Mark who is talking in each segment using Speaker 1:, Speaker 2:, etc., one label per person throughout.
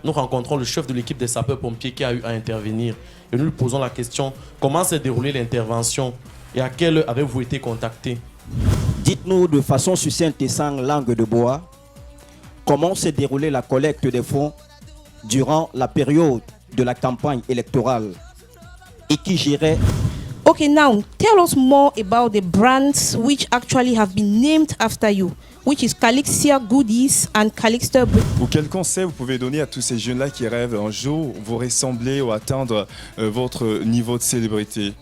Speaker 1: nous rencontrons le chef de l'équipe des sapeurs-pompiers qui a eu à intervenir. Et nous lui posons la question, comment s'est déroulée l'intervention et à quelle heure avez-vous été contacté?
Speaker 2: Dites-nous de façon succincte et sans langue de bois, comment s'est déroulée la collecte des fonds durant la période de la campagne électorale et qui gérait.
Speaker 3: Okay, now tell us more about the brands which actually have been named after you, which is Calixia Goodies and Calixter.
Speaker 4: Ou quel conseil vous pouvez donner à tous ces jeunes-là qui rêvent un jour vous ressembler ou atteindre votre niveau de célébrité?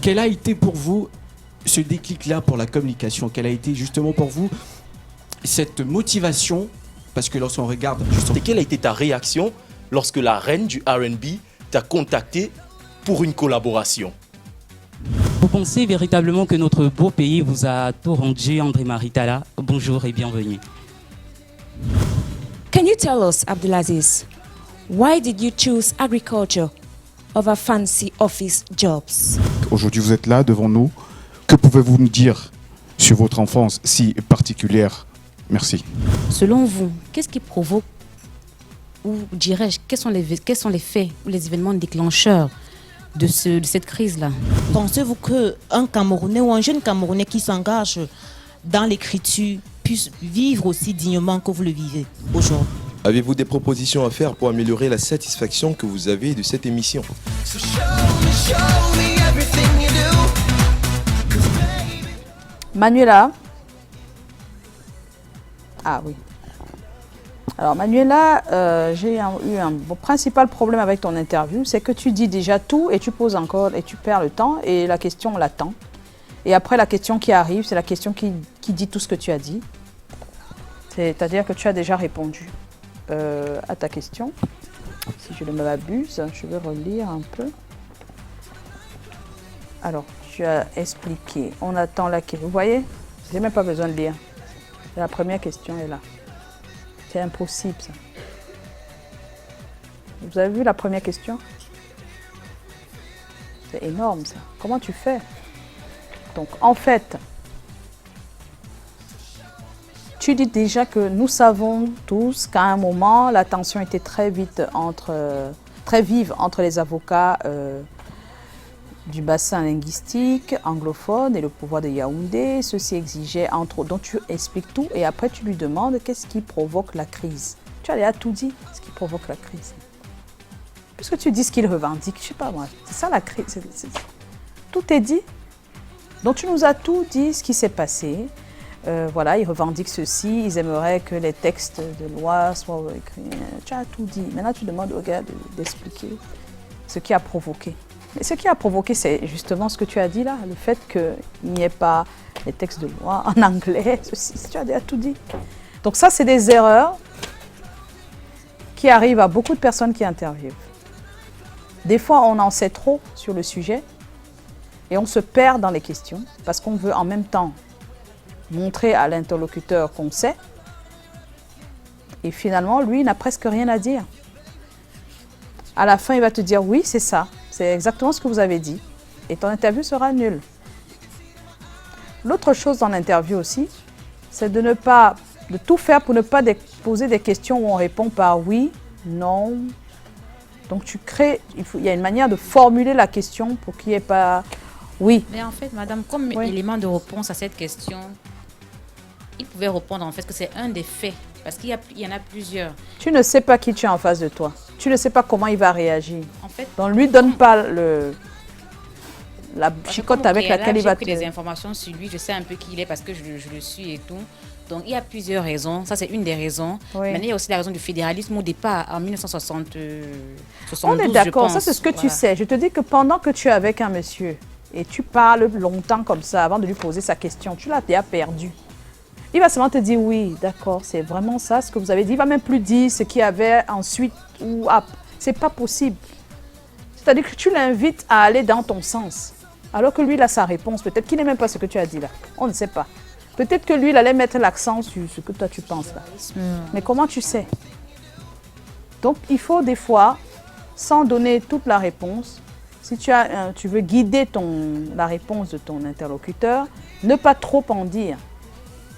Speaker 5: Quel a été pour vous ce déclic-là pour la communication? Quelle a été justement pour vous cette motivation? Parce que lorsqu'on regarde...
Speaker 1: Et quelle a été ta réaction lorsque la reine du R&B t'a contacté pour une collaboration?
Speaker 6: Vous pensez véritablement que notre beau pays vous a tout rendu, André Maritala? Bonjour et bienvenue.
Speaker 7: Can you tell us, Abdulaziz, why did you choose agriculture over fancy office jobs?
Speaker 8: Aujourd'hui, vous êtes là devant nous. Que pouvez-vous nous dire sur votre enfance si particulière? Merci.
Speaker 9: Selon vous, qu'est-ce qui provoque, ou dirais-je, quels sont les faits ou les événements déclencheurs de cette crise-là?
Speaker 10: Pensez-vous qu'un Camerounais ou un jeune Camerounais qui s'engage dans l'écriture puisse vivre aussi dignement que vous le vivez aujourd'hui?
Speaker 11: Avez-vous des propositions à faire pour améliorer la satisfaction que vous avez de cette émission?
Speaker 12: Manuela. Ah oui. Alors Manuela, j'ai eu un principal problème avec ton interview, c'est que tu dis déjà tout et tu poses encore et tu perds le temps et la question on l'attend. Et après la question qui arrive, c'est la question qui dit tout ce que tu as dit. C'est-à-dire que tu as déjà répondu à ta question. Si je ne m'abuse, je vais relire un peu. Alors, tu as expliqué, on attend la question. Vous voyez, je n'ai même pas besoin de lire. La première question est là. C'est impossible, ça. Vous avez vu la première question? C'est énorme, ça. Comment tu fais? Donc, en fait, tu dis déjà que nous savons tous qu'à un moment, la tension était très vive entre les avocats du bassin linguistique anglophone et le pouvoir de Yaoundé. Ceci exigeait, entre autres, donc tu expliques tout et après tu lui demandes qu'est-ce qui provoque la crise. Tu as déjà tout dit, ce qui provoque la crise. Puisque tu dis ce qu'il revendique, je ne sais pas moi, c'est ça la crise. Tout est dit. Donc tu nous as tout dit, ce qui s'est passé. Voilà, ils revendiquent ceci, ils aimeraient que les textes de loi soient écrits. Tu as tout dit. Maintenant tu demandes au gars d'expliquer ce qui a provoqué. Mais ce qui a provoqué, c'est justement ce que tu as dit là, le fait qu'il n'y ait pas les textes de loi en anglais, ceci, tu as déjà tout dit. Donc ça, c'est des erreurs qui arrivent à beaucoup de personnes qui interviewent. Des fois, on en sait trop sur le sujet et on se perd dans les questions parce qu'on veut en même temps montrer à l'interlocuteur qu'on sait et finalement, lui, n'a presque rien à dire. À la fin, il va te dire oui, c'est ça. C'est exactement ce que vous avez dit. Et ton interview sera nulle. L'autre chose dans l'interview aussi, c'est de tout faire pour ne pas poser des questions où on répond par oui, non. Donc tu crées, il y a une manière de formuler la question pour qu'il n'y ait pas oui.
Speaker 9: Mais en fait, madame, comme élément de réponse à cette question, il pouvait répondre en fait que c'est un des faits. Parce qu'il y en a plusieurs.
Speaker 12: Tu ne sais pas qui tu as en face de toi. Tu ne sais pas comment il va réagir.
Speaker 9: En fait,
Speaker 12: donc, lui donne pas la chicotte avec laquelle il va te...
Speaker 9: J'ai pris des informations sur lui, je sais un peu qui il est parce que je le suis et tout. Donc, il y a plusieurs raisons. Ça, c'est une des raisons. Oui. Maintenant, il y a aussi la raison du fédéralisme. Au départ, en 1972,
Speaker 12: on est d'accord, ça c'est ce que tu sais. Je te dis que pendant que tu es avec un monsieur et tu parles longtemps comme ça avant de lui poser sa question, tu l'as déjà perdu. Il va seulement te dire oui, d'accord, c'est vraiment ça ce que vous avez dit. Il ne va même plus dire ce qu'il y avait ensuite ou après. Ce n'est pas possible. C'est-à-dire que tu l'invites à aller dans ton sens. Alors que lui, il a sa réponse. Peut-être qu'il n'est même pas ce que tu as dit là. On ne sait pas. Peut-être que lui, il allait mettre l'accent sur ce que toi tu penses là. Mais comment tu sais? Donc, il faut des fois, sans donner toute la réponse, si tu veux guider la réponse de ton interlocuteur, ne pas trop en dire.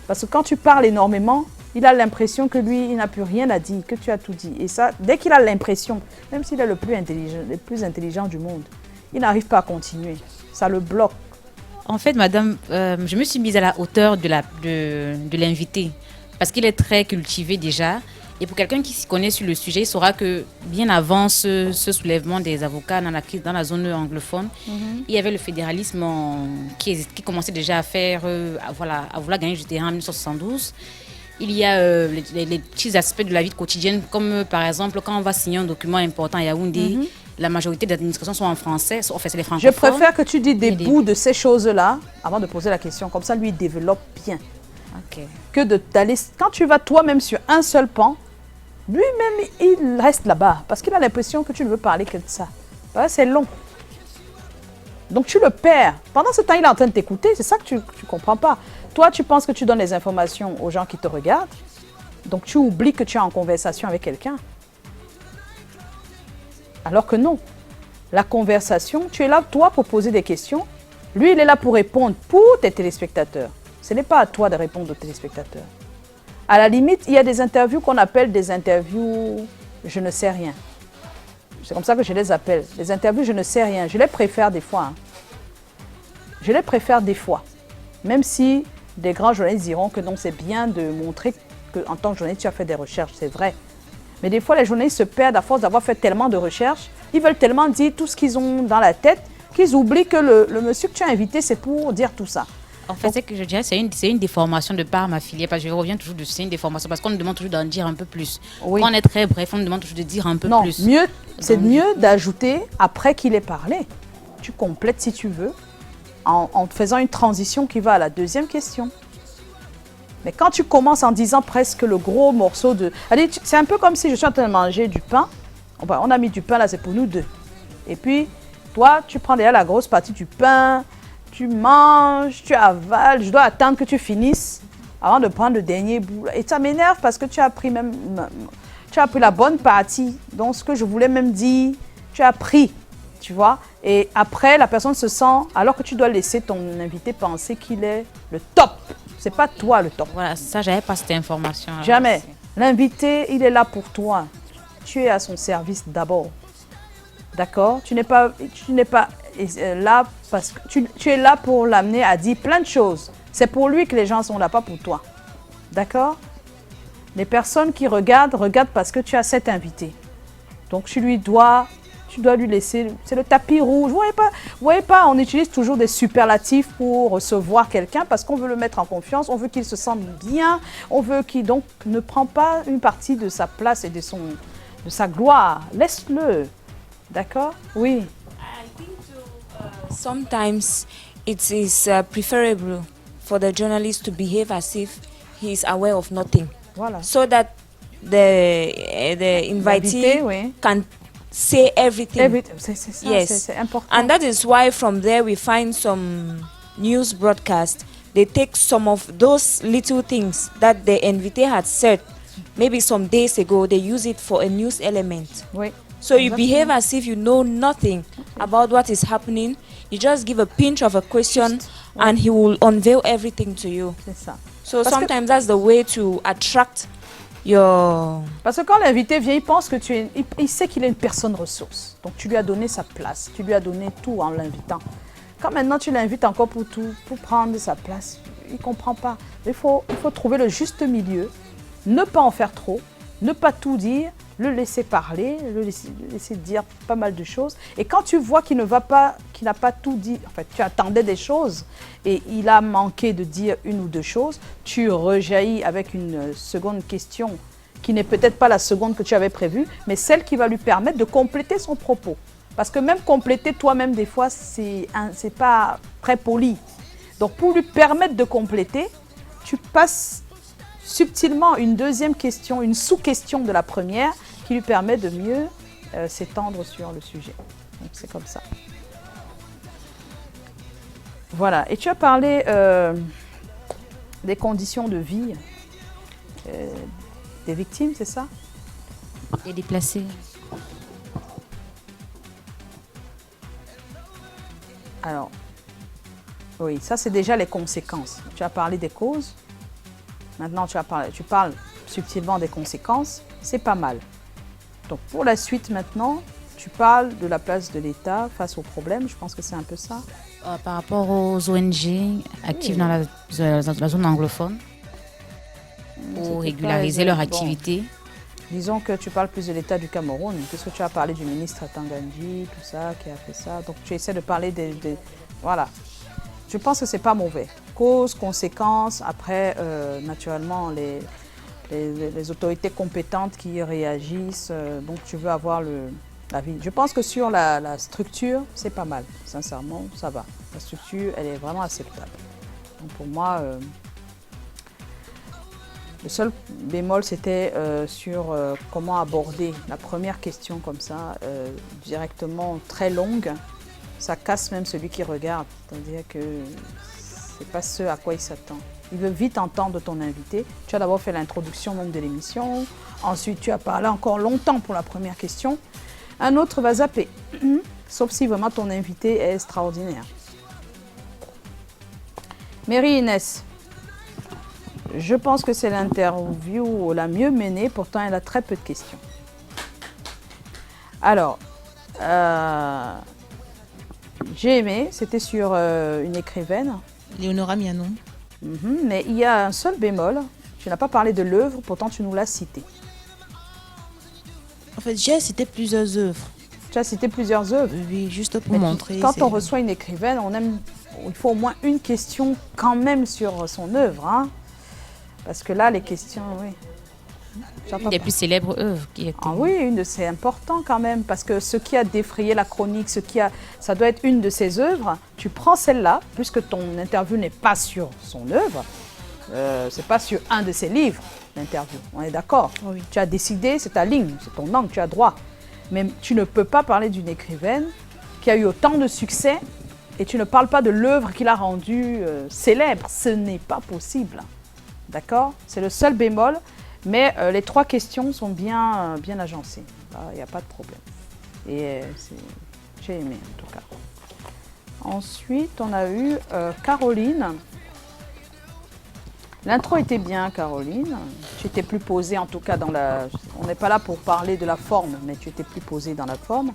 Speaker 12: Parce que quand tu parles énormément, il a l'impression que lui, il n'a plus rien à dire, que tu as tout dit. Et ça, dès qu'il a l'impression, même s'il est le plus intelligent du monde, il n'arrive pas à continuer. Ça le bloque.
Speaker 9: En fait, madame, je me suis mise à la hauteur de l'invité parce qu'il est très cultivé déjà. Et pour quelqu'un qui s'y connaît sur le sujet, il saura que bien avant ce soulèvement des avocats dans la zone anglophone, il y avait le fédéralisme qui commençait déjà à faire, à vouloir gagner du terrain en 1972. Il y a les petits aspects de la vie quotidienne, comme par exemple quand on va signer un document important à Yaoundé, la majorité des administrations sont en français, enfin c'est les francophones.
Speaker 12: Je préfère que tu dis des bouts de ces choses-là avant de poser la question. Comme ça, lui, il développe bien. Que d'aller, quand tu vas toi-même sur un seul pan, lui-même, il reste là-bas parce qu'il a l'impression que tu ne veux parler que de ça. C'est long. Donc, tu le perds. Pendant ce temps, il est en train de t'écouter. C'est ça que tu ne comprends pas. Toi, tu penses que tu donnes les informations aux gens qui te regardent. Donc, tu oublies que tu es en conversation avec quelqu'un. Alors que non. La conversation, tu es là, toi, pour poser des questions. Lui, il est là pour répondre pour tes téléspectateurs. Ce n'est pas à toi de répondre aux téléspectateurs. À la limite, il y a des interviews qu'on appelle des interviews « je ne sais rien ». C'est comme ça que je les appelle. Les interviews « je ne sais rien ». Je les préfère des fois. Je les préfère des fois. Même si des grands journalistes diront que non, c'est bien de montrer qu'en tant que journaliste, tu as fait des recherches. C'est vrai. Mais des fois, les journalistes se perdent à force d'avoir fait tellement de recherches. Ils veulent tellement dire tout ce qu'ils ont dans la tête qu'ils oublient que le monsieur que tu as invité, c'est pour dire tout ça.
Speaker 9: En fait, c'est que je dirais, c'est une déformation de par ma filière, parce que je reviens toujours dessus, c'est une déformation, parce qu'on nous demande toujours d'en dire un peu plus.
Speaker 12: Oui.
Speaker 9: Quand on est très bref, on nous demande toujours de dire un peu plus.
Speaker 12: Non, c'est mieux d'ajouter après qu'il ait parlé. Tu complètes si tu veux, en faisant une transition qui va à la deuxième question. Mais quand tu commences en disant presque le gros morceau de... C'est un peu comme si je suis en train de manger du pain. On a mis du pain là, c'est pour nous deux. Et puis, toi, tu prends déjà la grosse partie du pain... Tu manges, tu avales, je dois attendre que tu finisses avant de prendre le dernier bout. Et ça m'énerve parce que tu as pris la bonne partie. Donc ce que je voulais même dire, tu as pris, tu vois. Et après, la personne se sent, alors que tu dois laisser ton invité penser qu'il est le top. C'est pas toi le top.
Speaker 9: Voilà, ça, j'avais pas cette information.
Speaker 12: Jamais. L'invité, il est là pour toi. Tu es à son service d'abord. D'accord? Tu n'es pas là parce que tu es là pour l'amener à dire plein de choses. C'est pour lui que les gens sont là, pas pour toi. D'accord? Les personnes qui regardent parce que tu as cet invité. Donc tu dois lui laisser, c'est le tapis rouge. Vous voyez pas, on utilise toujours des superlatifs pour recevoir quelqu'un parce qu'on veut le mettre en confiance, on veut qu'il se sente bien, on veut qu'il donc ne prend pas une partie de sa place et de sa gloire. Laisse-le. D'accord? Oui.
Speaker 7: Sometimes it is preferable for the journalist to behave as if he is aware of nothing.
Speaker 12: Voilà.
Speaker 7: So that the invitee can say everything.
Speaker 12: C'est important.
Speaker 7: And that is why from there we find some news broadcasts. They take some of those little things that the invitee had said maybe some days ago, they use it for a news element.
Speaker 12: Oui.
Speaker 7: So you behave as if you know nothing about what is happening. You just give a pinch of a question and he will unveil everything to you.
Speaker 12: C'est ça.
Speaker 7: So sometimes that's the way to attract your...
Speaker 12: Parce que quand l'invité vient, il pense que il sait qu'il est une personne ressource. Donc tu lui as donné sa place, tu lui as donné tout en l'invitant. Quand maintenant tu l'invites encore pour prendre sa place, il ne comprend pas. Il faut trouver le juste milieu, ne pas en faire trop, ne pas tout dire, le laisser parler, le laisser dire pas mal de choses. Et quand tu vois qu'il n'a pas tout dit, en fait, tu attendais des choses et il a manqué de dire une ou deux choses, tu rejaillis avec une seconde question qui n'est peut-être pas la seconde que tu avais prévue, mais celle qui va lui permettre de compléter son propos. Parce que même compléter toi-même, des fois, c'est pas très poli. Donc, pour lui permettre de compléter, tu passes subtilement une deuxième question, une sous-question de la première qui lui permet de mieux s'étendre sur le sujet. Donc, c'est comme ça. Voilà. Et tu as parlé des conditions de vie des victimes, c'est ça?
Speaker 9: Des déplacés.
Speaker 12: Alors, oui, ça c'est déjà les conséquences. Tu as parlé des causes. Maintenant, tu parles subtilement des conséquences, c'est pas mal. Donc pour la suite maintenant, tu parles de la place de l'État face aux problèmes, je pense que c'est un peu ça.
Speaker 9: Par rapport aux ONG actives dans la zone anglophone, pour régulariser leur activité.
Speaker 12: Disons que tu parles plus de l'État du Cameroun, puisque tu as parlé du ministre Tangandji, tout ça, qui a fait ça. Donc tu essaies de parler des voilà. Je pense que c'est pas mauvais. Causes, conséquences, après, naturellement, les autorités compétentes qui réagissent, donc tu veux avoir l'avis. Je pense que sur la structure, c'est pas mal. Sincèrement, ça va. La structure, elle est vraiment acceptable. Donc pour moi, le seul bémol, c'était sur comment aborder la première question comme ça, directement très longue. Ça casse même celui qui regarde. C'est-à-dire que c'est pas ce à quoi il s'attend. Il veut vite entendre ton invité. Tu as d'abord fait l'introduction même de l'émission. Ensuite, tu as parlé encore longtemps pour la première question. Un autre va zapper. Sauf si vraiment ton invité est extraordinaire. Mary Inès. Je pense que c'est l'interview la mieux menée, pourtant elle a très peu de questions. Alors, j'ai aimé, c'était sur une écrivaine.
Speaker 10: Léonora Mianon.
Speaker 12: Mais il y a un seul bémol, tu n'as pas parlé de l'œuvre, pourtant tu nous l'as cité.
Speaker 10: En fait, j'ai cité plusieurs œuvres.
Speaker 12: Tu as cité plusieurs œuvres?
Speaker 10: Oui, juste pour montrer.
Speaker 12: Quand on reçoit une écrivaine, il faut au moins une question quand même sur son œuvre. Parce que là, les questions, oui.
Speaker 9: Une des plus célèbres œuvres qui était.
Speaker 12: Ah oui, c'est important quand même, parce que ce qui a défrayé la chronique, ça doit être une de ses œuvres. Tu prends celle-là, puisque ton interview n'est pas sur son œuvre, c'est pas sur un de ses livres, l'interview. On est d'accord? Oui. Tu as décidé, c'est ta ligne, c'est ton angle, tu as droit. Mais tu ne peux pas parler d'une écrivaine qui a eu autant de succès et tu ne parles pas de l'œuvre qui l'a rendue célèbre. Ce n'est pas possible. D'accord? C'est le seul bémol, mais les trois questions sont bien agencées. Il n'y a pas de problème. Et j'ai aimé en tout cas. Ensuite, on a eu Caroline. L'intro était bien, Caroline. Tu étais plus posée en tout cas dans la... On n'est pas là pour parler de la forme, mais tu étais plus posée dans la forme.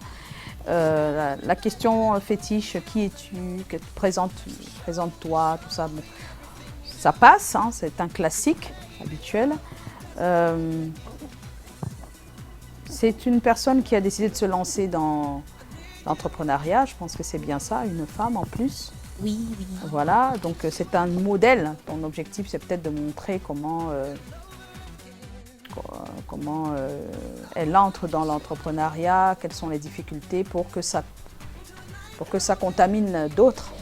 Speaker 12: La question fétiche, qui es-tu? Présente-toi, tout ça. Bon. Ça passe, c'est un classique habituel. C'est une personne qui a décidé de se lancer dans l'entrepreneuriat. Je pense que c'est bien ça, une femme en plus.
Speaker 10: Oui, oui.
Speaker 12: Voilà, donc c'est un modèle. Ton objectif, c'est peut-être de montrer comment elle entre dans l'entrepreneuriat, quelles sont les difficultés pour que ça contamine d'autres.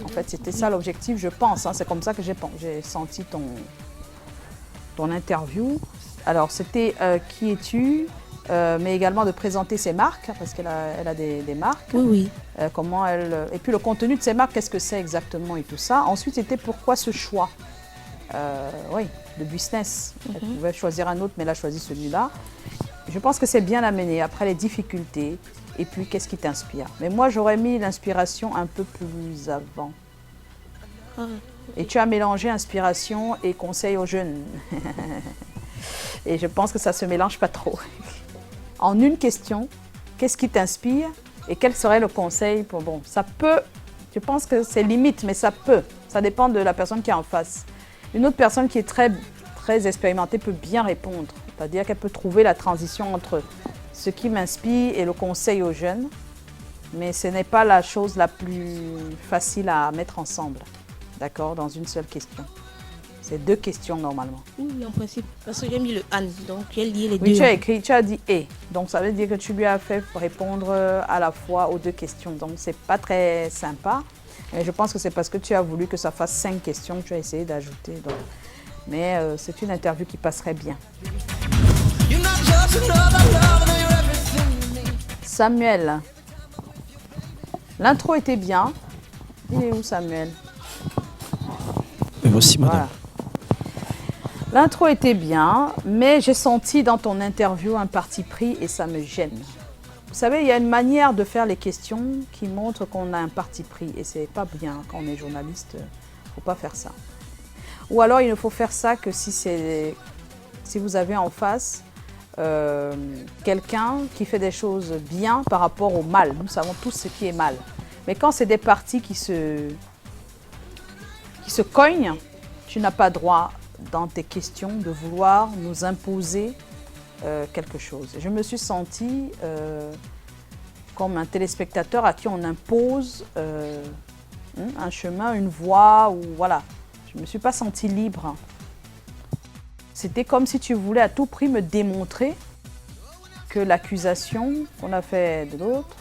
Speaker 12: En fait, c'était ça l'objectif, je pense. C'est comme ça que j'ai senti ton interview. Alors, c'était qui es-tu, mais également de présenter ses marques, parce qu'elle a des marques.
Speaker 10: Oui, oui.
Speaker 12: Et puis le contenu de ces marques, qu'est-ce que c'est exactement et tout ça. Ensuite, c'était pourquoi ce choix de business. Elle pouvait choisir un autre, mais elle a choisi celui-là. Je pense que c'est bien amené. Après, les difficultés. Et puis, qu'est-ce qui t'inspire? Mais moi, j'aurais mis l'inspiration un peu plus avant. Et tu as mélangé inspiration et conseil aux jeunes. Et je pense que ça ne se mélange pas trop. En une question, qu'est-ce qui t'inspire et quel serait le conseil pour... Bon, ça peut... Je pense que c'est limite, mais ça peut. Ça dépend de la personne qui est en face. Une autre personne qui est très, très expérimentée peut bien répondre. C'est-à-dire qu'elle peut trouver la transition entre ce qui m'inspire et le conseil aux jeunes. Mais ce n'est pas la chose la plus facile à mettre ensemble, d'accord, dans une seule question. C'est deux questions normalement.
Speaker 3: Oui, en principe, parce que j'ai mis le « an », donc j'ai lié les deux.
Speaker 12: Oui, tu as écrit, tu as dit « et ». Donc ça veut dire que tu lui as fait répondre à la fois aux deux questions. Donc c'est pas très sympa. Mais je pense que c'est parce que tu as voulu que ça fasse 5 questions que tu as essayé d'ajouter. Mais c'est une interview qui passerait bien. Samuel. L'intro était bien. Il est où, Samuel?
Speaker 2: Merci, madame.
Speaker 12: Voilà. L'intro était bien, mais j'ai senti dans ton interview un parti pris et ça me gêne. Vous savez, il y a une manière de faire les questions qui montre qu'on a un parti pris et c'est pas bien quand on est journaliste. Faut pas faire ça. Ou alors il ne faut faire ça que si vous avez en face quelqu'un qui fait des choses bien par rapport au mal. Nous savons tous ce qui est mal. Mais quand c'est des parties qui se cognent, tu n'as pas droit dans tes questions de vouloir nous imposer quelque chose. Je me suis sentie comme un téléspectateur à qui on impose un chemin, une voie, ou voilà. Je ne me suis pas sentie libre. C'était comme si tu voulais à tout prix me démontrer que l'accusation qu'on a faite de l'autre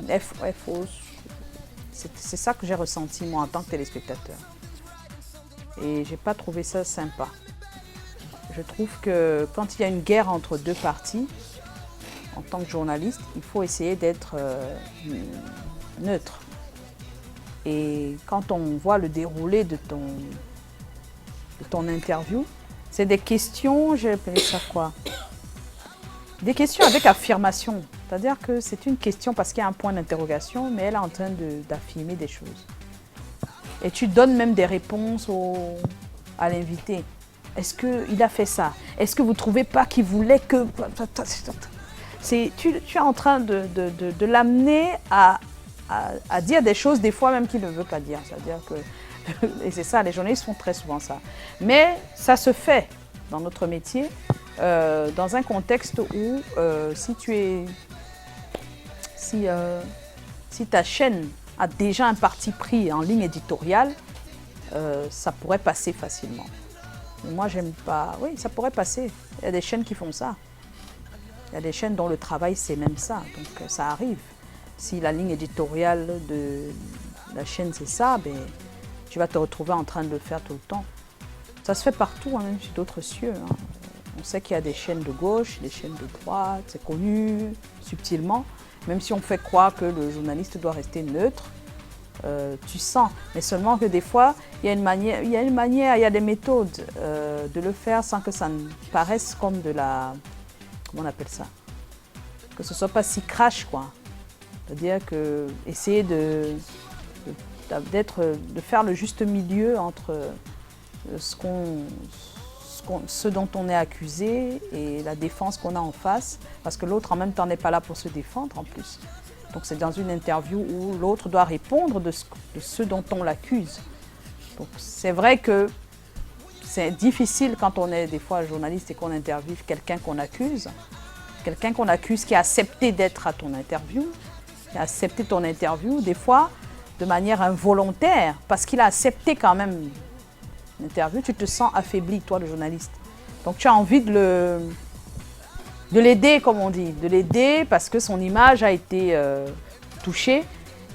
Speaker 12: est fausse. C'est ça que j'ai ressenti moi en tant que téléspectateur. Et j'ai pas trouvé ça sympa. Je trouve que quand il y a une guerre entre deux parties, en tant que journaliste, il faut essayer d'être neutre. Et quand on voit le déroulé de ton interview, c'est des questions, j'ai appelé ça quoi? Des questions avec affirmation. C'est-à-dire que c'est une question parce qu'il y a un point d'interrogation, mais elle est en train d'affirmer des choses. Et tu donnes même des réponses à l'invité. Est-ce qu'il a fait ça? Est-ce que vous ne trouvez pas qu'il voulait que... Tu es en train de l'amener à dire des choses, des fois même qu'il ne veut pas dire. C'est-à-dire que... Et c'est ça, les journalistes font très souvent ça. Mais ça se fait dans notre métier, dans un contexte où si ta chaîne a déjà un parti pris en ligne éditoriale, ça pourrait passer facilement. Mais moi, j'aime pas... Oui, ça pourrait passer. Il y a des chaînes qui font ça. Il y a des chaînes dont le travail, c'est même ça. Donc, ça arrive. Si la ligne éditoriale de la chaîne, c'est ça, ben, tu vas te retrouver en train de le faire tout le temps. Ça se fait partout, hein, même sur d'autres cieux. Hein. On sait qu'il y a des chaînes de gauche, des chaînes de droite, c'est connu subtilement. Même si on fait croire que le journaliste doit rester neutre, tu sens. Mais seulement que des fois, il y a des méthodes de le faire sans que ça ne paraisse comme de la... Comment on appelle ça? Que ce ne soit pas si crash, quoi. C'est-à-dire que essayer de faire le juste milieu entre ce dont on est accusé et la défense qu'on a en face, parce que l'autre en même temps n'est pas là pour se défendre en plus. Donc c'est dans une interview où l'autre doit répondre de ce dont on l'accuse. Donc c'est vrai que c'est difficile quand on est des fois journaliste et qu'on interviewe quelqu'un qu'on accuse qui a accepté d'être à ton interview, qui a accepté ton interview, des fois de manière involontaire, parce qu'il a accepté quand même l'interview, tu te sens affaibli, toi, le journaliste. Donc tu as envie de l'aider, comme on dit, de l'aider parce que son image a été touchée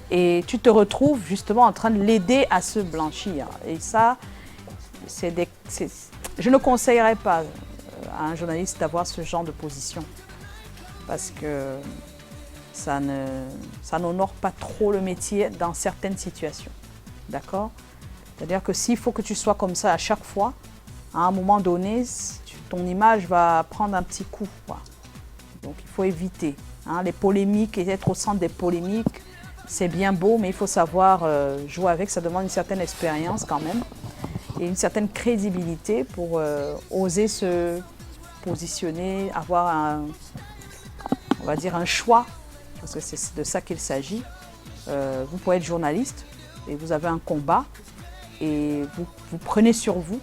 Speaker 12: et tu te retrouves justement en train de l'aider à se blanchir. Et ça, je ne conseillerais pas à un journaliste d'avoir ce genre de position parce que ça n'honore pas trop le métier dans certaines situations. D'accord? C'est-à-dire que s'il faut que tu sois comme ça à chaque fois, à un moment donné, ton image va prendre un petit coup, quoi. Donc il faut éviter. Hein, les polémiques et être au centre des polémiques, c'est bien beau, mais il faut savoir jouer avec. Ça demande une certaine expérience quand même et une certaine crédibilité pour oser se positionner, avoir on va dire un choix, parce que c'est de ça qu'il s'agit. Vous pouvez être journaliste et vous avez un combat et vous prenez sur vous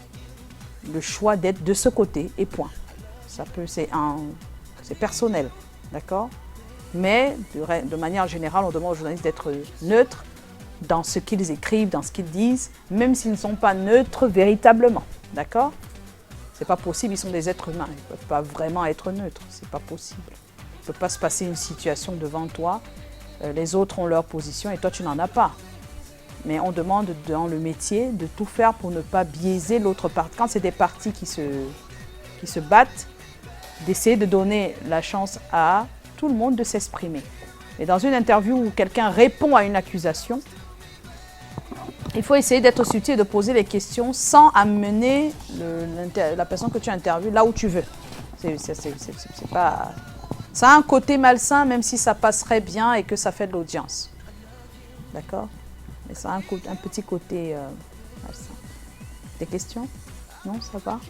Speaker 12: le choix d'être de ce côté et point. C'est personnel, d'accord? Mais de manière générale, on demande aux journalistes d'être neutres dans ce qu'ils écrivent, dans ce qu'ils disent, même s'ils ne sont pas neutres véritablement, d'accord? C'est pas possible, ils sont des êtres humains, ils ne peuvent pas vraiment être neutres, c'est pas possible. Il ne peut pas se passer une situation devant toi, les autres ont leur position et toi tu n'en as pas. Mais on demande dans le métier de tout faire pour ne pas biaiser l'autre partie. Quand c'est des parties qui se battent, d'essayer de donner la chance à tout le monde de s'exprimer. Et dans une interview où quelqu'un répond à une accusation, il faut essayer d'être subtil et de poser les questions sans amener la personne que tu interviews là où tu veux. C'est pas... Ça a un côté malsain, même si ça passerait bien et que ça fait de l'audience. D'accord? Mais ça a un petit côté malsain. Des questions? Non, ça va?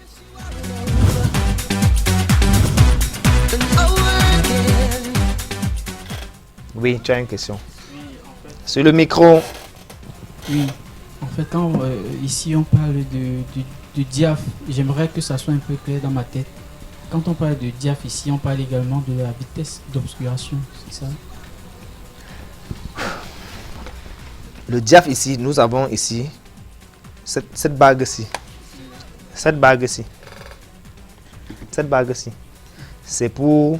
Speaker 13: Oui, tu as une question. Sur le micro.
Speaker 14: Oui, en fait, quand ici on parle de diaph, j'aimerais que ça soit un peu clair dans ma tête. Quand on parle de diaph ici, on parle également de la vitesse d'obscuration, c'est ça?
Speaker 13: Le diaph ici, nous avons ici cette bague-ci. Cette bague-ci. Cette bague-ci. C'est pour...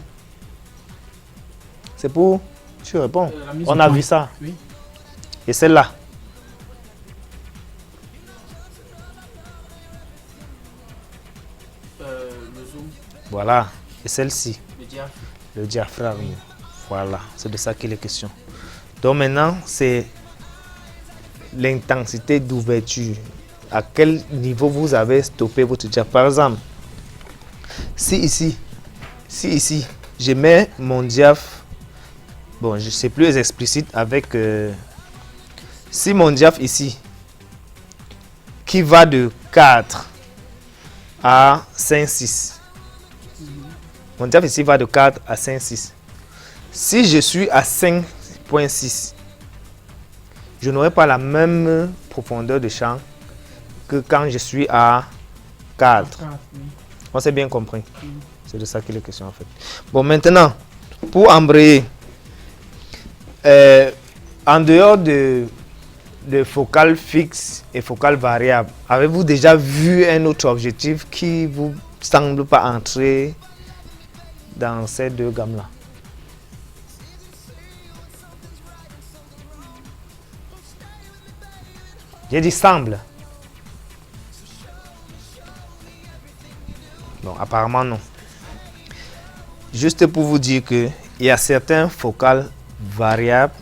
Speaker 13: Tu réponds. On a vu ça.
Speaker 14: Oui.
Speaker 13: Et celle-là.
Speaker 14: Le zoom.
Speaker 13: Voilà. Et celle-ci.
Speaker 14: Le diaph.
Speaker 13: Le diaphragme. Voilà. C'est de ça qu'il est question. Donc maintenant, c'est l'intensité d'ouverture. À quel niveau vous avez stoppé votre diaphragme. Par exemple, si ici, je mets mon diaphragme. Bon, je sais plus explicite avec... si mon diaphragme ici, qui va de 4 à 5,6. Mon diaphragme ici va de 4 à 5,6. Si je suis à 5,6, je n'aurai pas la même profondeur de champ que quand je suis à 4. On s'est bien compris. C'est de ça qu'il est question en fait. Bon, maintenant, pour embrayer, en dehors de focale fixe et focale variable, avez-vous déjà vu un autre objectif qui vous semble pas entrer dans ces deux gammes-là? J'ai dit semble. Non, apparemment non. Juste pour vous dire que il y a certains focales variables,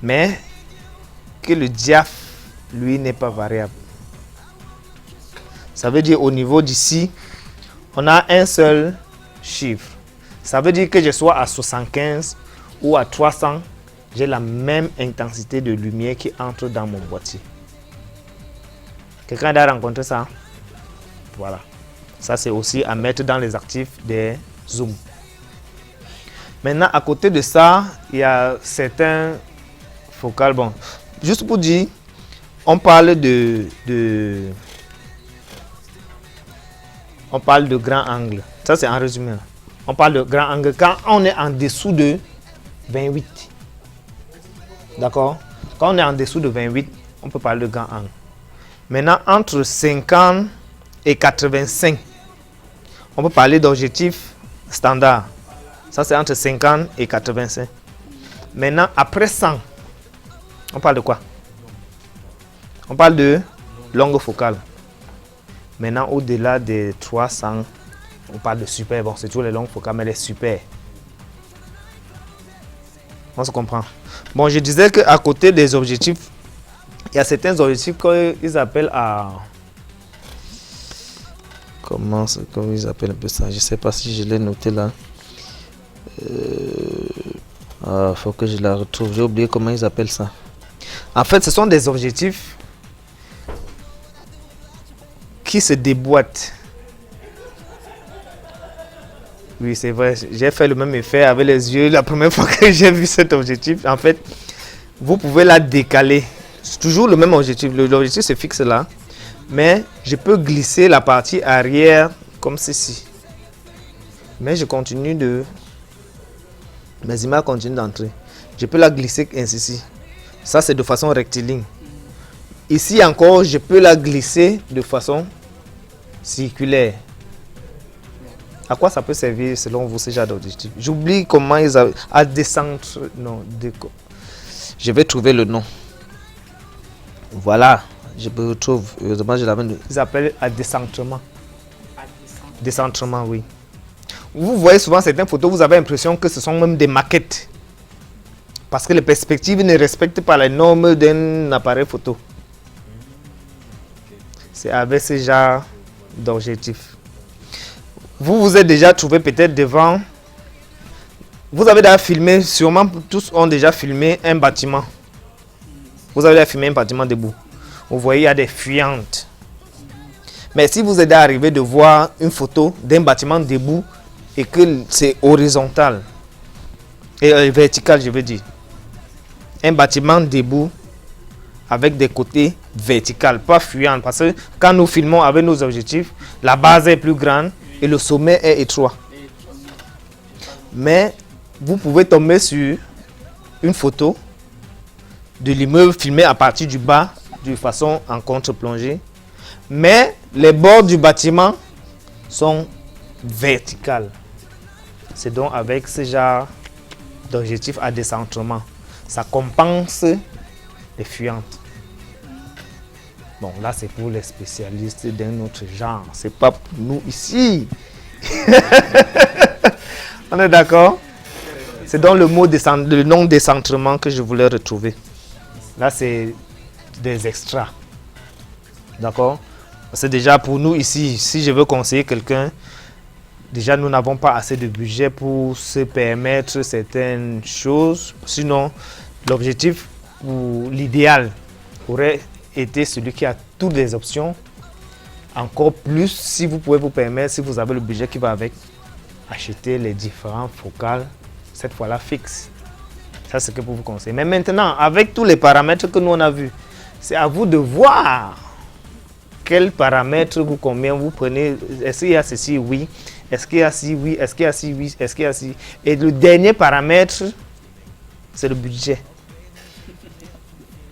Speaker 13: mais que le diaph, lui, n'est pas variable. Ça veut dire au niveau d'ici, on a un seul chiffre. Ça veut dire que je sois à 75 ou à 300, j'ai la même intensité de lumière qui entre dans mon boîtier. Quelqu'un a rencontré ça? Voilà. Ça, c'est aussi à mettre dans les actifs des zooms. Maintenant, à côté de ça, il y a certains focales. Bon, juste pour dire, on parle on parle de grand angle. Ça, c'est en résumé. On parle de grand angle quand on est en dessous de 28. D'accord? Quand on est en dessous de 28, on peut parler de grand angle. Maintenant, entre 50 et 85, on peut parler d'objectif standard. Ça, c'est entre 50 et 85. Maintenant, après 100, on parle de quoi? On parle de longue focale. Maintenant, au-delà des 300, on parle de super. Bon, c'est toujours les longues focales, mais les super. On se comprend. Bon, je disais qu'à côté des objectifs, il y a certains objectifs qu'ils appellent à... Comment ils appellent un peu ça? Je ne sais pas si je l'ai noté là. Faut que je la retrouve. J'ai oublié comment ils appellent ça. En fait, ce sont des objectifs qui se déboîtent. Oui, c'est vrai. J'ai fait le même effet avec les yeux la première fois que j'ai vu cet objectif. En fait, vous pouvez la décaler. C'est toujours le même objectif. L'objectif se fixe là. Mais je peux glisser la partie arrière comme ceci. Mais je continue de... Mes images continuent d'entrer. Je peux la glisser ainsi. Ça, c'est de façon rectiligne. Ici encore, je peux la glisser de façon circulaire. À quoi ça peut servir selon vous ce genre d'objectif? J'oublie comment ils avaient... À descendre... Non, je vais trouver le nom. Voilà. Je me retrouve. Heureusement, je l'amène. Ils appellent à décentrement. Décentrement, oui. Vous voyez souvent certaines photos, vous avez l'impression que ce sont même des maquettes. Parce que les perspectives ne respectent pas les normes d'un appareil photo. C'est avec ce genre d'objectif. Vous vous êtes déjà trouvé peut-être devant... Vous avez déjà filmé, sûrement tous ont déjà filmé un bâtiment. Vous avez déjà filmé un bâtiment debout. vous voyez, il y a des fuyantes. Mais si vous êtes arrivé de voir une photo d'un bâtiment debout et que c'est horizontal, et vertical, je veux dire. Un bâtiment debout avec des côtés verticaux, pas fuyants. Parce que quand nous filmons avec nos objectifs, la base est plus grande et le sommet est étroit. Mais vous pouvez tomber sur une photo de l'immeuble filmé à partir du bas, de façon en contre-plongée. Mais les bords du bâtiment sont verticales. C'est donc avec ce genre d'objectif à décentrement. Ça compense les fuyantes. Bon, là, c'est pour les spécialistes d'un autre genre. C'est pas pour nous ici. On est d'accord? C'est donc le nom décentrement que je voulais retrouver. Là, c'est des extras. D'accord? C'est déjà pour nous ici, si je veux conseiller quelqu'un, déjà nous n'avons pas assez de budget pour se permettre certaines choses. Sinon, l'objectif ou l'idéal aurait été celui qui a toutes les options. Encore plus si vous pouvez vous permettre, si vous avez le budget qui va avec, acheter les différents focales, cette fois-là fixes. Ça, c'est ce que pour vous conseiller. Mais maintenant, avec tous les paramètres que nous on a vus, c'est à vous de voir quels paramètres vous convient, vous prenez. Est-ce qu'il y a ceci? Oui. Est-ce qu'il y a ci? Oui. Est-ce qu'il y a ci? Oui. Est-ce qu'il y a ci? Et le dernier paramètre, c'est le budget.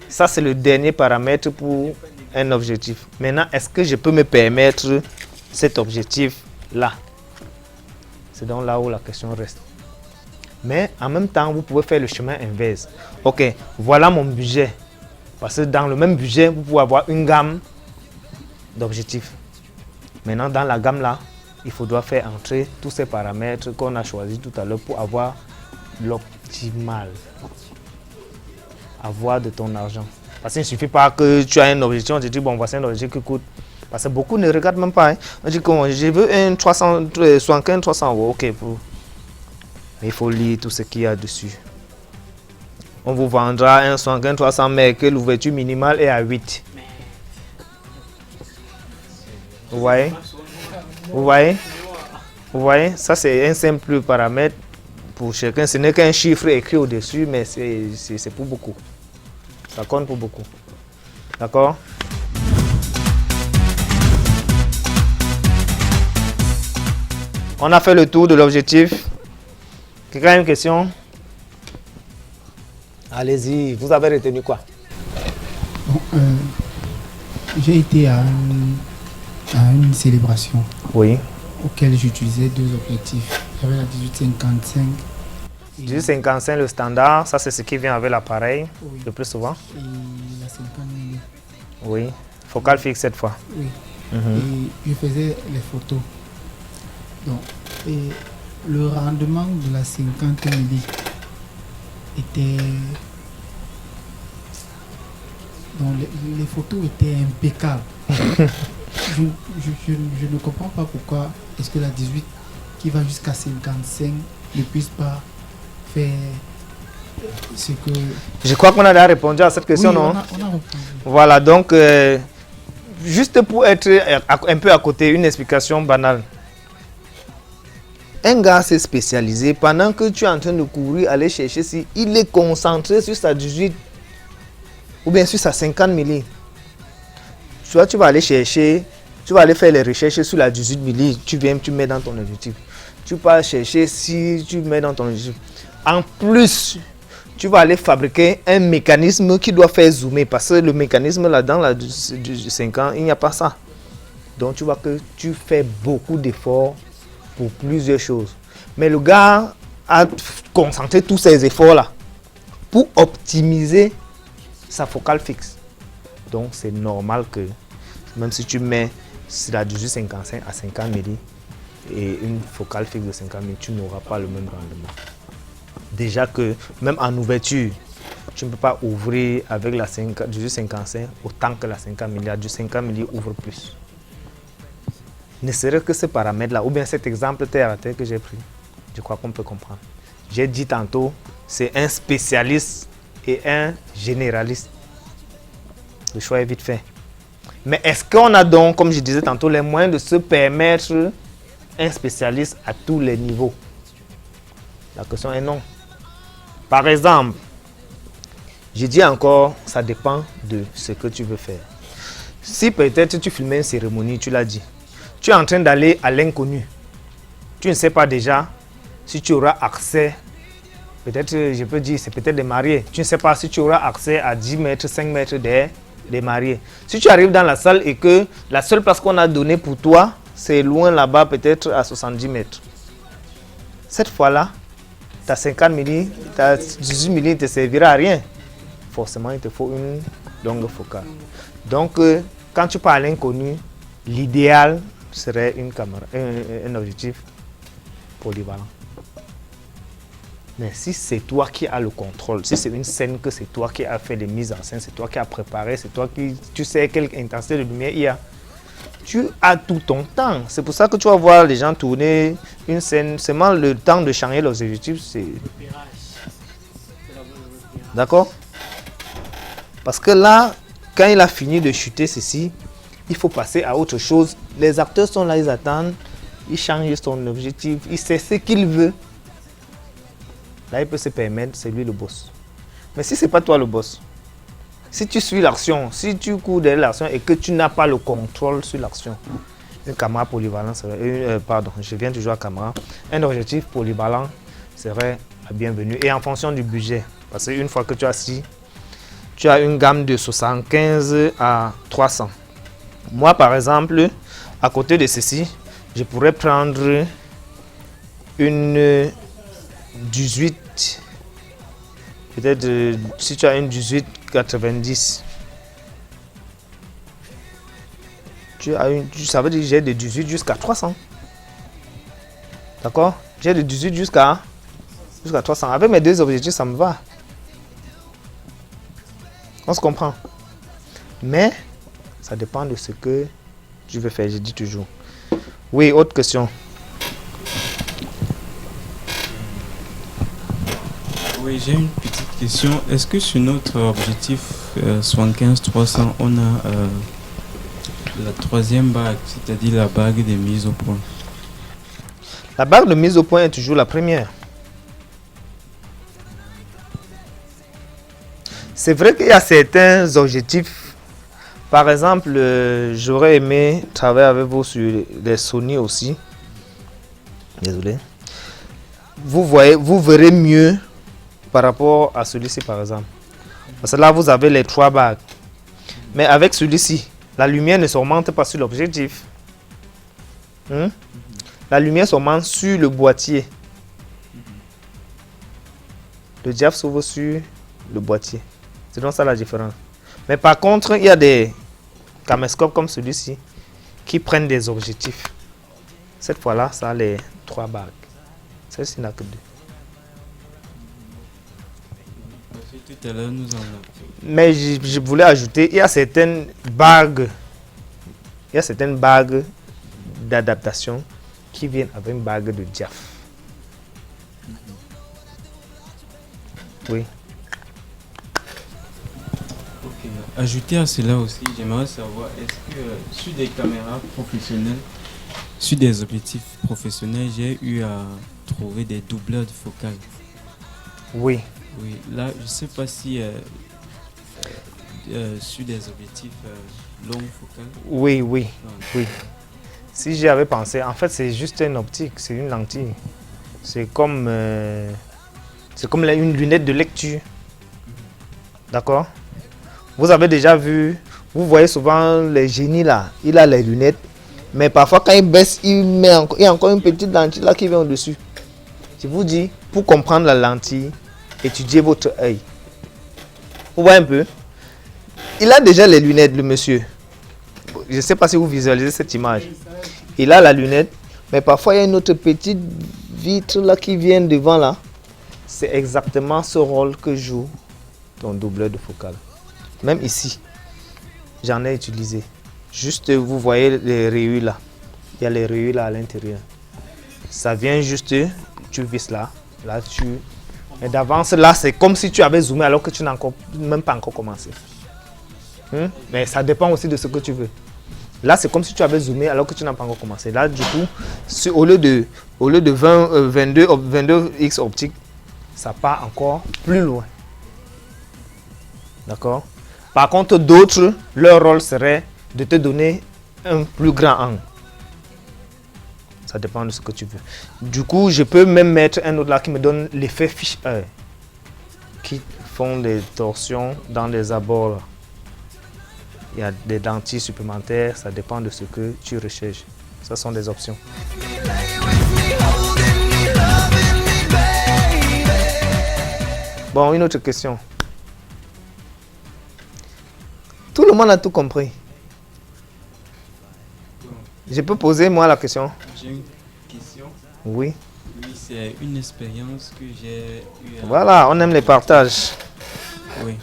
Speaker 13: Ça, c'est le dernier paramètre pour un objectif. Maintenant, est-ce que je peux me permettre cet objectif-là? C'est donc là où la question reste. Mais en même temps, vous pouvez faire le chemin inverse. Ok, voilà mon budget. Parce que dans le même budget, vous pouvez avoir une gamme d'objectifs. Maintenant, dans la gamme là, il faudra faire entrer tous ces paramètres qu'on a choisis tout à l'heure pour avoir l'optimal. Avoir de ton argent. Parce qu'il ne suffit pas que tu as un objectif, on te dit bon, voici un objectif qui coûte. Parce que beaucoup ne regardent même pas. Hein. On dit que je veux un 75 300 €. Ok, mais il faut lire tout ce qu'il y a dessus. On vous vendra un 75 300 mais que l'ouverture minimale est à 8. Vous voyez? Vous voyez? Vous voyez? Ça, c'est un simple paramètre pour chacun. Ce n'est qu'un chiffre écrit au-dessus, mais c'est pour beaucoup. Ça compte pour beaucoup. D'accord? On a fait le tour de l'objectif. Quelqu'un a une question? Allez-y, vous avez retenu quoi?
Speaker 14: Bon, j'ai été à une célébration.
Speaker 13: Oui.
Speaker 14: Auquel j'utilisais deux objectifs. J'avais la 1855.
Speaker 13: 1855, le standard, ça c'est ce qui vient avec l'appareil le plus souvent.
Speaker 14: Et la 50 mm.
Speaker 13: Oui, focale fixe cette fois.
Speaker 14: Oui. Et je faisais les photos. Donc, et le rendement de la 50 mm était... Donc, les photos étaient impeccables. je ne comprends pas pourquoi est-ce que la 18 qui va jusqu'à 55 ne puisse pas faire ce que...
Speaker 13: Je crois qu'on a déjà répondu à cette question, non?
Speaker 14: On a répondu.
Speaker 13: Voilà, donc, juste pour être un peu à côté, une explication banale. Un gars s'est spécialisé pendant que tu es en train de courir, aller chercher si il est concentré sur sa 18 ou bien sur sa 50 mm. Soit tu vas aller chercher, tu vas aller faire les recherches sur la 18 mm, tu viens, tu mets dans ton objectif. Tu vas chercher si tu mets dans ton objectif. En plus, tu vas aller fabriquer un mécanisme qui doit faire zoomer parce que le mécanisme là dans la 50, il n'y a pas ça. Donc tu vois que tu fais beaucoup d'efforts pour plusieurs choses. Mais le gars a concentré tous ses efforts là pour optimiser sa focale fixe. Donc c'est normal que même si tu mets la 1855 à 50 mm et une focale fixe de 50 mm, tu n'auras pas le même rendement. Déjà que même en ouverture, tu ne peux pas ouvrir avec la 1855 autant que la 50 mm. La 50 mm ouvre plus. Ne serait que ce paramètre-là, ou bien cet exemple terre à terre que j'ai pris, je crois qu'on peut comprendre. J'ai dit tantôt, c'est un spécialiste et un généraliste. Le choix est vite fait. Mais est-ce qu'on a donc, comme je disais tantôt, les moyens de se permettre un spécialiste à tous les niveaux? La question est non. Par exemple, je dis encore, ça dépend de ce que tu veux faire. Si peut-être tu filmais une cérémonie, tu l'as dit, tu es en train d'aller à l'inconnu. Tu ne sais pas déjà si tu auras accès, peut-être je peux dire, c'est peut-être des mariés. Tu ne sais pas si tu auras accès à 10 mètres, 5 mètres des mariés. Si tu arrives dans la salle et que la seule place qu'on a donnée pour toi, c'est loin là-bas, peut-être à 70 mètres. Cette fois-là, ta 50 mm, ta 18 mm ne te servira à rien. Forcément, il te faut une longue focale. Donc, quand tu parles à l'inconnu, l'idéal serait une caméra, un objectif polyvalent. Mais si c'est toi qui as le contrôle, si c'est une scène que c'est toi qui as fait les mises en scène, c'est toi qui as préparé, c'est toi qui tu sais quelle intensité de lumière il y a, tu as tout ton temps. C'est pour ça que tu vas voir les gens tourner une scène, seulement le temps de changer leurs objectifs, c'est... D'accord? Parce que là, quand il a fini de chuter ceci, il faut passer à autre chose. Les acteurs sont là, ils attendent, ils changent son objectif, il sait ce qu'il veut. Là, il peut se permettre, c'est lui le boss. Mais si ce n'est pas toi le boss, si tu suis l'action, si tu cours derrière l'action et que tu n'as pas le contrôle sur l'action, une caméra polyvalente serait, pardon, je viens toujours à caméra, un objectif polyvalent serait la bienvenue. Et en fonction du budget, parce qu'une fois que tu as assis, tu as une gamme de 75 à 300. Moi, par exemple, à côté de ceci, je pourrais prendre une 18, peut-être si tu as une 18-90, ça veut dire que j'ai de 18 jusqu'à 300. D'accord? J'ai de 18 jusqu'à 300. Avec mes deux objectifs, ça me va. On se comprend. Mais ça dépend de ce que tu veux faire, je dis toujours. Oui, autre question.
Speaker 15: Oui, j'ai une petite question. Est-ce que sur notre objectif 75-300, on a la troisième bague, c'est-à-dire la bague de mise au point?
Speaker 13: La bague de mise au point est toujours la première. C'est vrai qu'il y a certains objectifs. Par exemple, j'aurais aimé travailler avec vous sur les Sony aussi. Désolé. Vous verrez mieux par rapport à celui-ci, par exemple. Parce que là, vous avez les 3 bagues. Mais avec celui-ci, la lumière ne s'augmente pas sur l'objectif. La lumière s'augmente sur le boîtier. Le diaph s'ouvre sur le boîtier. C'est donc ça la différence. Mais par contre, il y a des caméscopes comme celui-ci qui prennent des objectifs. Cette fois-là, ça a les 3 bagues. Celle-ci n'a que 2.
Speaker 15: Tout à l'heure, nous en avons.
Speaker 13: Mais je voulais ajouter, il y a certaines bagues d'adaptation qui viennent avec une bague de diaph. Oui.
Speaker 15: Ok. Ajouter à cela aussi, j'aimerais savoir, est-ce que sur des caméras professionnelles, sur des objectifs professionnels, j'ai eu à trouver des doubleurs de focale?
Speaker 13: Oui.
Speaker 15: Oui, là, je ne sais pas si sur des objectifs longs focales.
Speaker 13: Oui, oui, oui. Si j'y avais pensé, en fait, c'est juste une optique, c'est une lentille. C'est comme une lunette de lecture. D'accord? Vous avez déjà vu, vous voyez souvent les génies là, il a les lunettes, mais parfois quand il baisse, il y a encore une petite lentille là qui vient au-dessus. Je vous dis, pour comprendre la lentille, étudiez votre œil. Vous voyez un peu? Il a déjà les lunettes, le monsieur. Je ne sais pas si vous visualisez cette image. Il a la lunette, mais parfois il y a une autre petite vitre là qui vient devant là. C'est exactement ce rôle que joue ton doubleur de focale. Même ici, j'en ai utilisé. Juste, vous voyez les rayures là. Il y a les rayures là à l'intérieur. Ça vient juste, tu visses là. Là, et d'avance, là, c'est comme si tu avais zoomé alors que tu n'as même pas encore commencé. Mais ça dépend aussi de ce que tu veux. Là, c'est comme si tu avais zoomé alors que tu n'as pas encore commencé. Là, du coup, au lieu de 22x optique, ça part encore plus loin. D'accord? Par contre, d'autres, leur rôle serait de te donner un plus grand angle. Ça dépend de ce que tu veux. Du coup, je peux même mettre un autre là qui me donne l'effet fish-eye, qui font des torsions dans les abords. Il y a des lentilles supplémentaires, ça dépend de ce que tu recherches. Ce sont des options. Bon, une autre question. Tout le monde a tout compris. Je peux poser moi la question?
Speaker 15: J'ai une question.
Speaker 13: Oui.
Speaker 15: Oui, c'est une expérience que j'ai eue.
Speaker 13: Voilà, on aime les partages.
Speaker 15: Oui.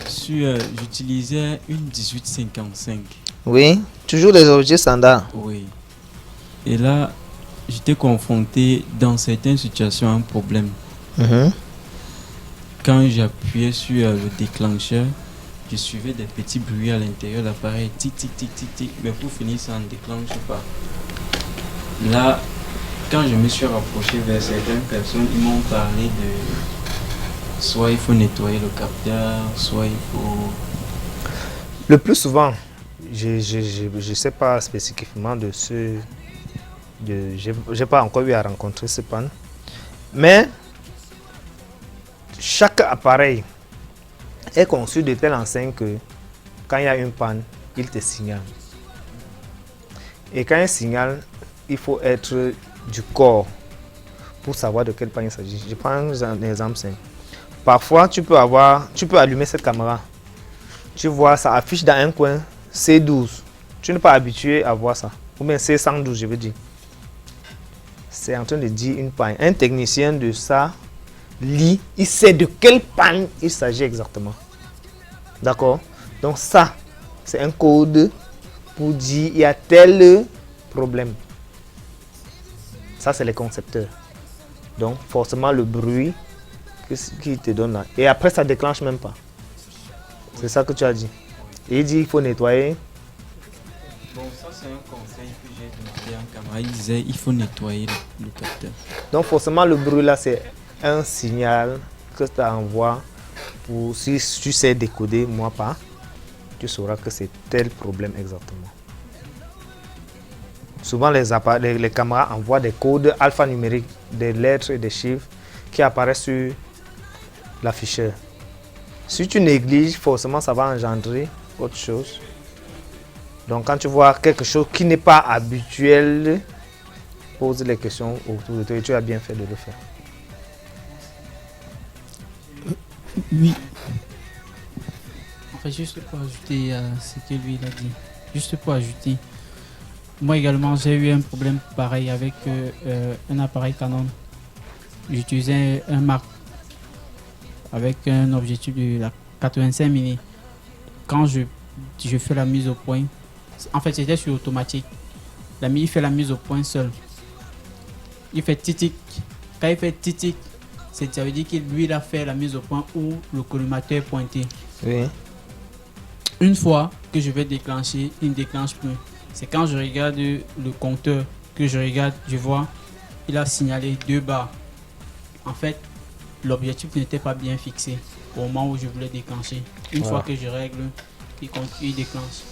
Speaker 15: J'utilisais une 1855.
Speaker 13: Oui, toujours des objets standards.
Speaker 15: Oui. Et là, j'étais confronté dans certaines situations à un problème. Quand j'appuyais sur le déclencheur, je suivais des petits bruits à l'intérieur de l'appareil, tic tic tic tic tic, mais pour finir ça ne déclenche pas. Là, quand je me suis rapproché vers certaines personnes, ils m'ont parlé de soit il faut nettoyer le capteur, soit il faut...
Speaker 13: Le plus souvent, je sais pas spécifiquement de ce... J'ai pas encore eu à rencontrer ce panne, mais chaque appareil est conçu de telle enseigne que quand il y a une panne, il te signale. Et quand il signale, il faut être du corps pour savoir de quelle panne il s'agit. Je prends un exemple simple. Parfois, tu peux allumer cette caméra. Tu vois, ça affiche dans un coin C12. Tu n'es pas habitué à voir ça. Ou bien C112, je veux dire. C'est en train de dire une panne. Un technicien de ça lit, il sait de quelle panne il s'agit exactement. D'accord? Donc ça, c'est un code pour dire il y a tel problème. Ça, c'est les concepteurs. Donc forcément le bruit qui te donne là. Et après, ça déclenche même pas. C'est ça que tu as dit. Et il dit il faut nettoyer.
Speaker 15: Bon, ça c'est un conseil que j'ai demandé en caméra. Il disait il faut nettoyer le capteur.
Speaker 13: Donc forcément le bruit là, c'est un signal que tu envoies pour, si tu sais décoder, moi pas, tu sauras que c'est tel problème exactement. Souvent les caméras envoient des codes alphanumériques, des lettres et des chiffres qui apparaissent sur l'afficheur. Si tu négliges, forcément ça va engendrer autre chose. Donc quand tu vois quelque chose qui n'est pas habituel, pose les questions autour de toi et tu as bien fait de le faire.
Speaker 14: Oui. En fait, juste pour ajouter à ce que lui il a dit. Juste pour ajouter. Moi également, j'ai eu un problème pareil avec un appareil Canon. J'utilisais un Mark avec un objectif de la 85 mm. Quand je fais la mise au point, en fait c'était sur automatique. Il fait la mise au point seul. Il fait titic. Quand il fait titic, ça veut dire que lui il a fait la mise au point où le collimateur est pointé.
Speaker 13: Oui.
Speaker 14: Une fois que je vais déclencher, il ne déclenche plus. C'est quand je regarde le compteur que je vois, il a signalé 2 barres. En fait, l'objectif n'était pas bien fixé au moment où je voulais déclencher. Une fois que je règle, il déclenche.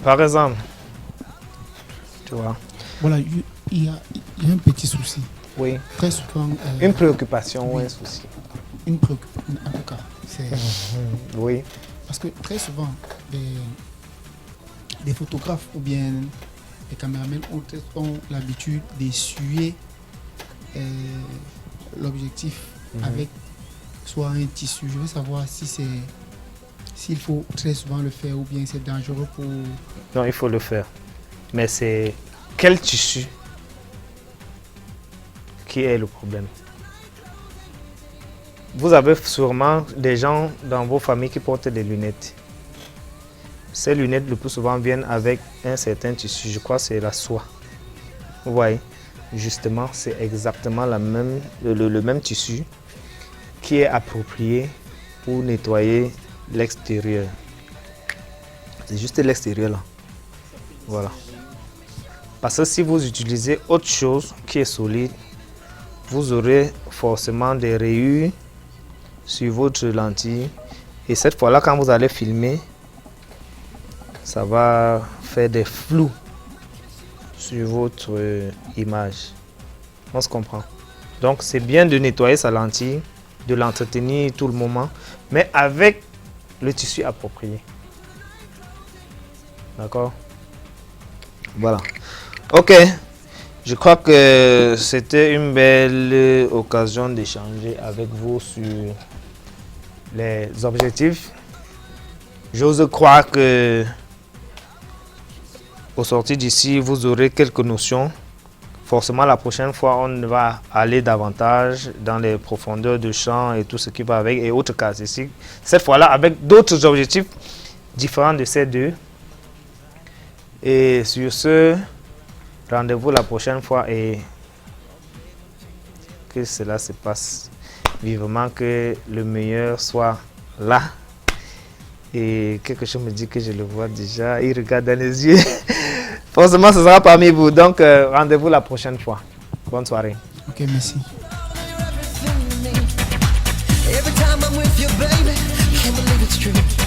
Speaker 13: Par exemple, tu vois.
Speaker 16: Voilà, il y a un petit souci.
Speaker 13: Oui.
Speaker 16: Très souvent.
Speaker 13: Une préoccupation ou un souci.
Speaker 16: Une préoccupation, en tout cas.
Speaker 13: Oui.
Speaker 16: Parce que très souvent, des photographes ou bien des caméramans ont l'habitude d'essuyer l'objectif avec soit un tissu. Je veux savoir s'il faut très souvent le faire ou bien c'est dangereux pour...
Speaker 13: Non, il faut le faire. Mais c'est quel tissu qui est le problème? Vous avez sûrement des gens dans vos familles qui portent des lunettes. Ces lunettes le plus souvent viennent avec un certain tissu, je crois que c'est la soie. Vous voyez, justement c'est exactement le même tissu qui est approprié pour nettoyer l'extérieur. C'est juste l'extérieur là. Voilà. Parce que si vous utilisez autre chose qui est solide, vous aurez forcément des rayures sur votre lentille. Et cette fois-là, quand vous allez filmer, ça va faire des flous sur votre image. On se comprend. Donc c'est bien de nettoyer sa lentille, de l'entretenir tout le moment, mais avec le tissu approprié. D'accord? Voilà. Ok. Je crois que c'était une belle occasion d'échanger avec vous sur les objectifs. J'ose croire que au sortir d'ici, vous aurez quelques notions. Forcément, la prochaine fois, on va aller davantage dans les profondeurs de champ et tout ce qui va avec et autres caractéristiques. Cette fois-là, avec d'autres objectifs différents de ces deux. Et sur ce, rendez-vous la prochaine fois et que cela se passe vivement, que le meilleur soit là. Et quelque chose me dit que je le vois déjà, il regarde dans les yeux. Forcément, ce sera parmi vous. Donc, rendez-vous la prochaine fois. Bonne soirée.
Speaker 16: Ok, merci.
Speaker 17: Every time I'm with you, baby, can't believe it's true.